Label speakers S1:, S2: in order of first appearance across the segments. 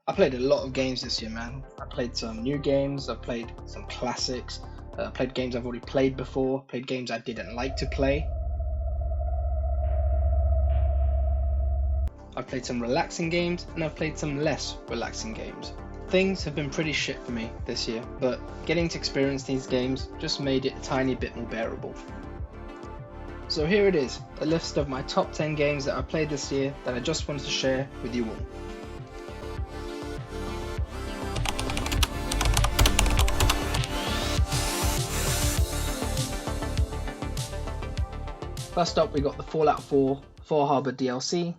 S1: I played a lot of games this year, man. I played some new games, I played some classics, played games I've already played before, played games I didn't like to play. I've played some relaxing games, and I've played some less relaxing games. Things have been pretty shit for me this year, but getting to experience these games just made it a tiny bit more bearable. So here it is, a list of my top 10 games that I played this year that I just wanted to share with you all. First up, we got the Fallout 4 Far Harbor DLC.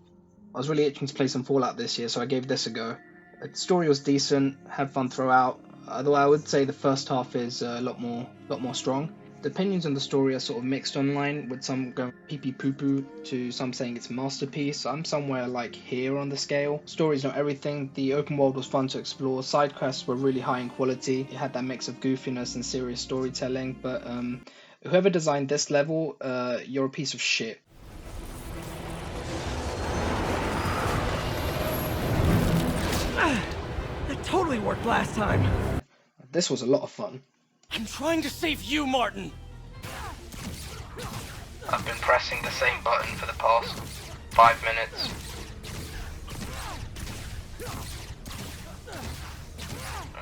S1: I was really itching to play some Fallout this year, so I gave this a go. The story was decent, had fun throughout, although I would say the first half is a lot more strong. The opinions on the story are sort of mixed online, with some going pee-pee poo-poo to some saying it's a masterpiece. I'm somewhere like here on the scale. Story's not everything. The open world was fun to explore. Side quests were really high in quality. It had that mix of goofiness and serious storytelling, but whoever designed this level, you're a piece of shit.
S2: That totally worked last time.
S1: This was a lot of fun.
S2: I'm trying to save you, Martin.
S1: I've been pressing the same button for the past 5 minutes.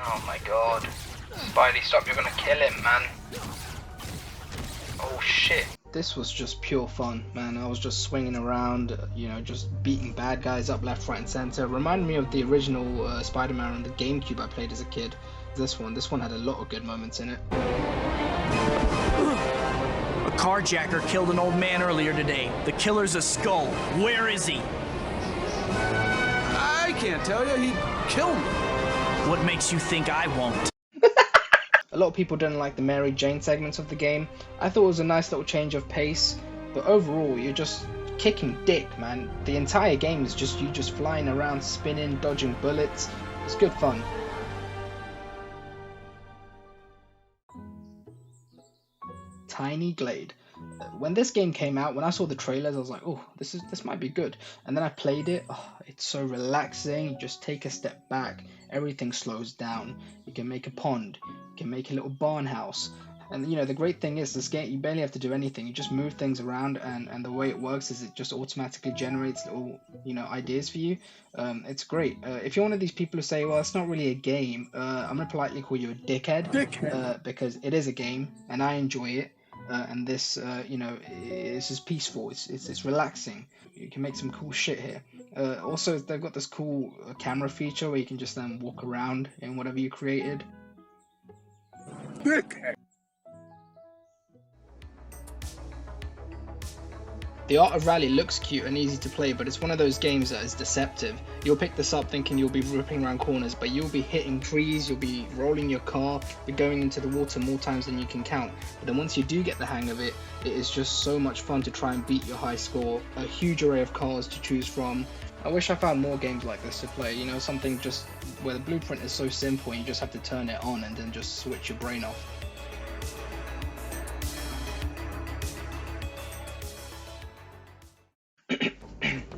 S1: Oh my god. Spidey, stop, you're gonna kill him, man. Oh shit. This was just pure fun, man. I was just swinging around, just beating bad guys up left, right and center. Reminded me of the original Spiderman on the GameCube I played as a kid. This one had a lot of good moments in it.
S3: A carjacker killed an old man earlier today. The killer's a skull. Where is he?
S4: I can't tell you. He killed me.
S3: What makes you think I won't?
S1: A lot of people didn't like the Mary Jane segments of the game. I thought it was a nice little change of pace, but overall you're just kicking dick, man. The entire game is just you just flying around, spinning, dodging bullets. It's good fun. Tiny Glade. When this game came out, when I saw the trailers, I was like, oh, this might be good. And then I played it. Oh, it's so relaxing. You just take a step back. Everything slows down. You can make a pond. You can make a little barn house. And the great thing is, this game, you barely have to do anything. You just move things around, and the way it works is it just automatically generates little, ideas for you. It's great. If you're one of these people who say, well, it's not really a game, I'm going to politely call you a dickhead. Because it is a game, and I enjoy it. And this, it's just peaceful. It's relaxing. You can make some cool shit here. Also, they've got this cool camera feature where you can just then walk around in whatever you created.
S4: Dickhead.
S1: The Art of Rally looks cute and easy to play, but it's one of those games that is deceptive. You'll pick this up thinking you'll be ripping around corners, but you'll be hitting trees, you'll be rolling your car, you're going into the water more times than you can count. But then once you do get the hang of it, it is just so much fun to try and beat your high score. A huge array of cars to choose from. I wish I found more games like this to play, something just where the blueprint is so simple and you just have to turn it on and then just switch your brain off.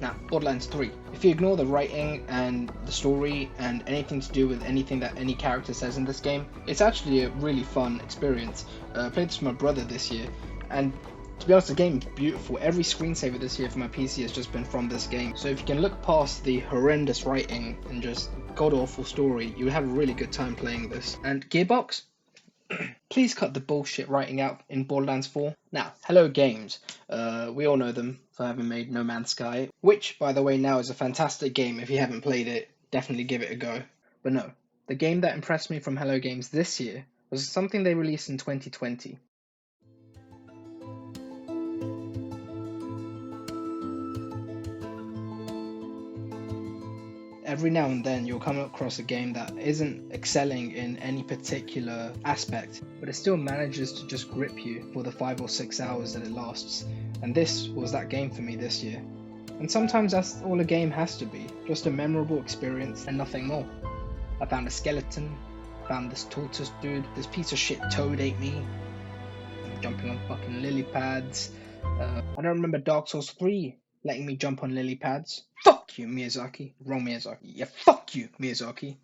S1: Now, Borderlands 3. If you ignore the writing and the story and anything to do with anything that any character says in this game, it's actually a really fun experience. I played this with my brother this year, and to be honest, the game is beautiful. Every screensaver this year for my PC has just been from this game. So if you can look past the horrendous writing and just god-awful story, you would have a really good time playing this. And Gearbox? Please cut the bullshit writing out in Borderlands 4. Now, Hello Games. We all know them for having made No Man's Sky, which, by the way, now is a fantastic game. If you haven't played it, definitely give it a go. But no, the game that impressed me from Hello Games this year was something they released in 2020. Every now and then you'll come across a game that isn't excelling in any particular aspect, but it still manages to just grip you for the 5 or 6 hours that it lasts. And this was that game for me this year. And sometimes that's all a game has to be, just a memorable experience and nothing more. I found a skeleton, found this tortoise dude, this piece of shit toad ate me, I'm jumping on fucking lily pads. I don't remember Dark Souls 3 letting me jump on lily pads. Fuck you, Miyazaki. Wrong Miyazaki. Yeah, fuck you, Miyazaki.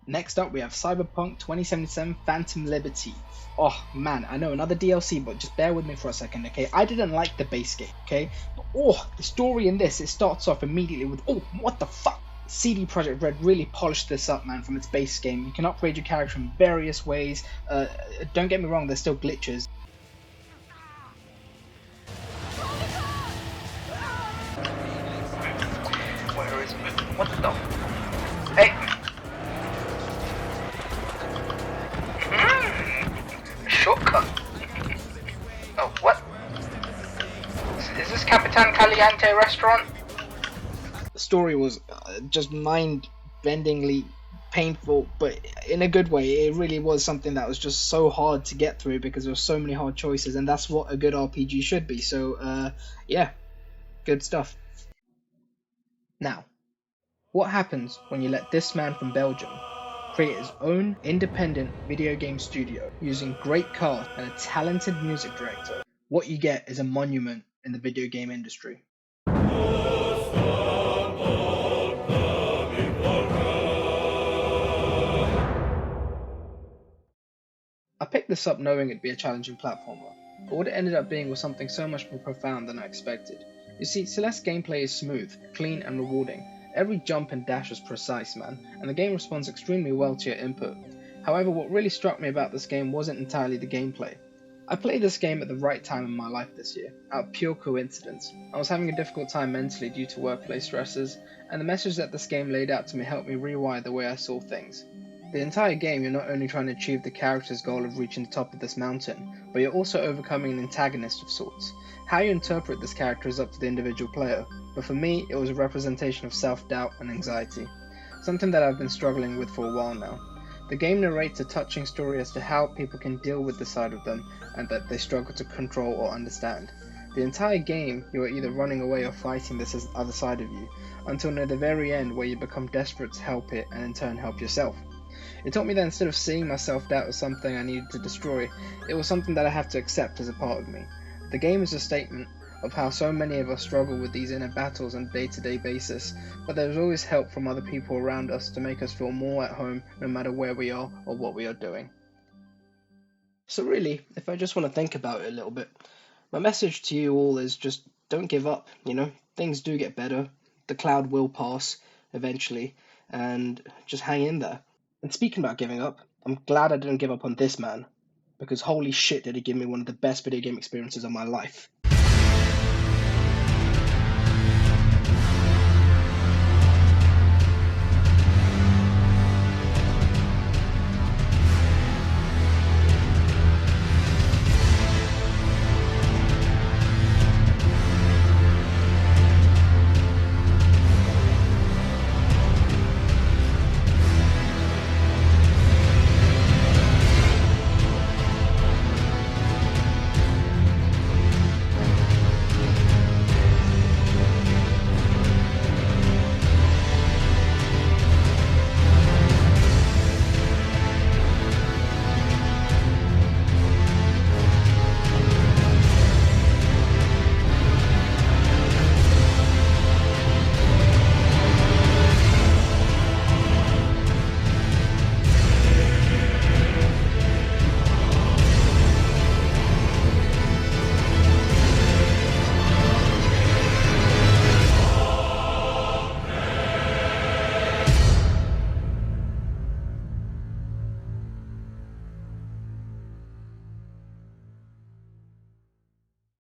S1: Next up, we have Cyberpunk 2077 Phantom Liberty. Oh man, I know, another DLC, but just bear with me for a second, okay? I didn't like the base game, okay? But, oh, the story in this, it starts off immediately with, oh, what the fuck? CD Projekt Red really polished this up, man, from its base game. You can upgrade your character in various ways. Don't get me wrong, there's still glitches. Where is it? What the? Hey! Shortcut. Oh, what? Is this Capitan Caliente restaurant? The story was just mind-bendingly painful, but in a good way. It really was something that was just so hard to get through because there were so many hard choices, and that's what a good RPG should be. So, yeah, good stuff. Now, what happens when you let this man from Belgium create his own independent video game studio using great cast and a talented music director? What you get is a monument in the video game industry. I picked this up knowing it'd be a challenging platformer, but what it ended up being was something so much more profound than I expected. You see, Celeste's gameplay is smooth, clean and rewarding. Every jump and dash is precise, man, and the game responds extremely well to your input. However, what really struck me about this game wasn't entirely the gameplay. I played this game at the right time in my life this year, out of pure coincidence. I was having a difficult time mentally due to workplace stresses, and the message that this game laid out to me helped me rewire the way I saw things. The entire game, you're not only trying to achieve the character's goal of reaching the top of this mountain, but you're also overcoming an antagonist of sorts. How you interpret this character is up to the individual player, but for me, it was a representation of self-doubt and anxiety, something that I've been struggling with for a while now. The game narrates a touching story as to how people can deal with the side of them and that they struggle to control or understand. The entire game, you are either running away or fighting this other side of you, until near the very end where you become desperate to help it and in turn help yourself. It taught me that instead of seeing my self-doubt as something I needed to destroy, it was something that I have to accept as a part of me. The game is a statement of how so many of us struggle with these inner battles on a day-to-day basis, but there's always help from other people around us to make us feel more at home no matter where we are or what we are doing. So really, if I just want to think about it a little bit, my message to you all is just don't give up, things do get better, the cloud will pass eventually, and just hang in there. And speaking about giving up, I'm glad I didn't give up on this man, because holy shit did he give me one of the best video game experiences of my life.